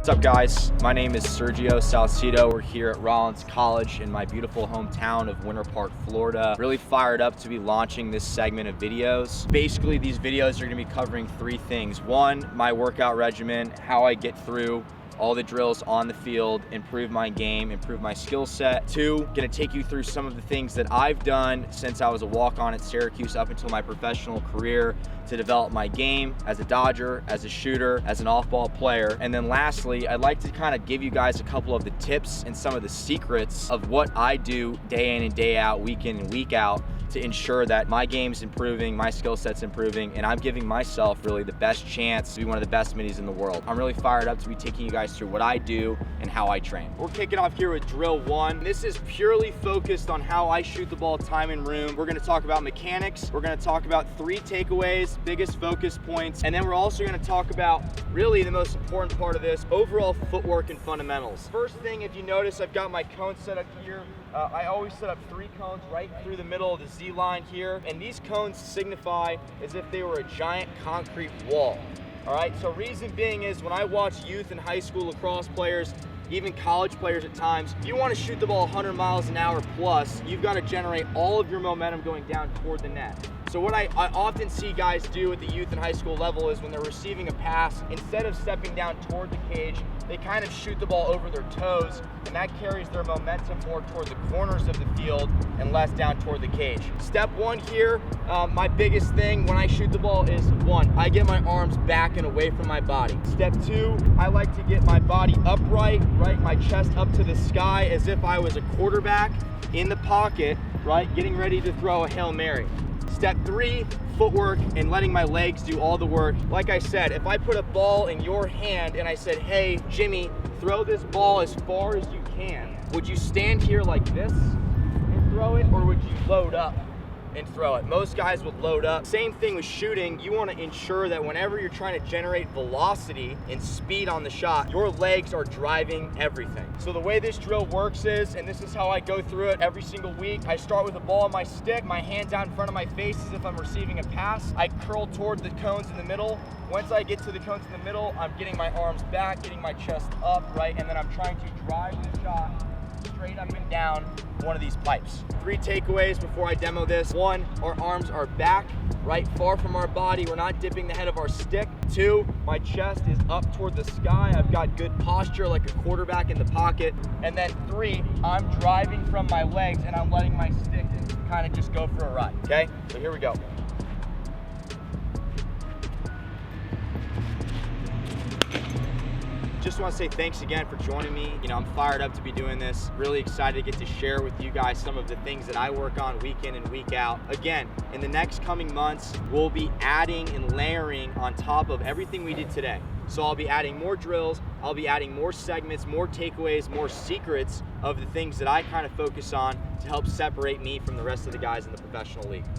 What's up, guys? My name is Sergio Salcido. We're here at Rollins College in my beautiful hometown of Winter Park, Florida. Really fired up to be launching this segment of videos. Basically, these videos are gonna be covering three things. One, my workout regimen, how I get through all the drills on the field, improve my game, improve my skill set. Two, gonna take you through some of the things that I've done since I was a walk-on at Syracuse up until my professional career to develop my game as a Dodger, as a shooter, as an off-ball player. And then lastly, I'd like to kind of give you guys a couple of the tips and some of the secrets of what I do day in and day out, week in and week out, to ensure that my game's improving, my skill set's improving, and I'm giving myself really the best chance to be one of the best middies in the world. I'm really fired up to be taking you guys through what I do and how I train. We're kicking off here with drill one. This is purely focused on how I shoot the ball time and room. We're gonna talk about mechanics. We're gonna talk about 3 takeaways, biggest focus points, and then we're also gonna talk about really the most important part of this, overall footwork and fundamentals. First thing, if you notice, I've got my cone set up here. I always set up 3 cones right through the middle of the Z line here, and these cones signify as if they were a giant concrete wall. All right, so reason being is when I watch youth and high school lacrosse players, even college players at times, if you want to shoot the ball 100 miles an hour plus, you've got to generate all of your momentum going down toward the net. So what I often see guys do at the youth and high school level is when they're receiving a pass, instead of stepping down toward the cage, they kind of shoot the ball over their toes, and that carries their momentum more toward the corners of the field and less down toward the cage. Step 1 here, my biggest thing when I shoot the ball is 1, I get my arms back and away from my body. Step 2, I like to get my body upright, right, my chest up to the sky as if I was a quarterback in the pocket, right, getting ready to throw a Hail Mary. Step 3, footwork and letting my legs do all the work. Like I said, if I put a ball in your hand and I said, hey, Jimmy, throw this ball as far as you can, would you stand here like this and throw it, or would you load up and throw it? Most guys would load up. Same thing with shooting. You want to ensure that whenever you're trying to generate velocity and speed on the shot, your legs are driving everything. So the way this drill works is, and this is how I go through it every single week, I start with a ball on my stick, my hands out in front of my face as if I'm receiving a pass. I curl toward the cones in the middle. Once I get to the cones in the middle, I'm getting my arms back, getting my chest up, right? And then I'm trying to drive the shot straight up and down one of these pipes. 3 takeaways before I demo this. 1, our arms are back, right, far from our body. We're not dipping the head of our stick. 2, my chest is up toward the sky. I've got good posture like a quarterback in the pocket. And then 3, I'm driving from my legs and I'm letting my stick kind of just go for a ride, okay? So here we go. Just want to say thanks again for joining me. You know, I'm fired up to be doing this. Really excited to get to share with you guys some of the things that I work on week in and week out. Again, in the next coming months, we'll be adding and layering on top of everything we did today. So I'll be adding more drills, I'll be adding more segments, more takeaways, more secrets of the things that I kind of focus on to help separate me from the rest of the guys in the professional league.